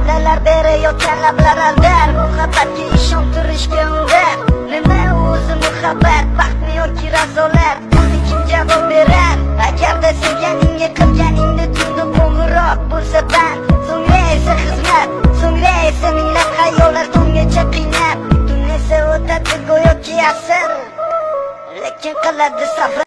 Dallar berayotgan lablar aldar, muhabbatga ishontirishga undar. Nima o'zi muhabbat, baxtmi yoki razolat? Buni kim javob berar? Agarda sevganingga qilganingni tunda qo'ng'iroq bo'lsa band, so'ngra esa xizmat, so'ngra esa minglab xayollar tonggacha qiynab, tun esa o'tadi go'yoki asr, lekin qiladi sabr.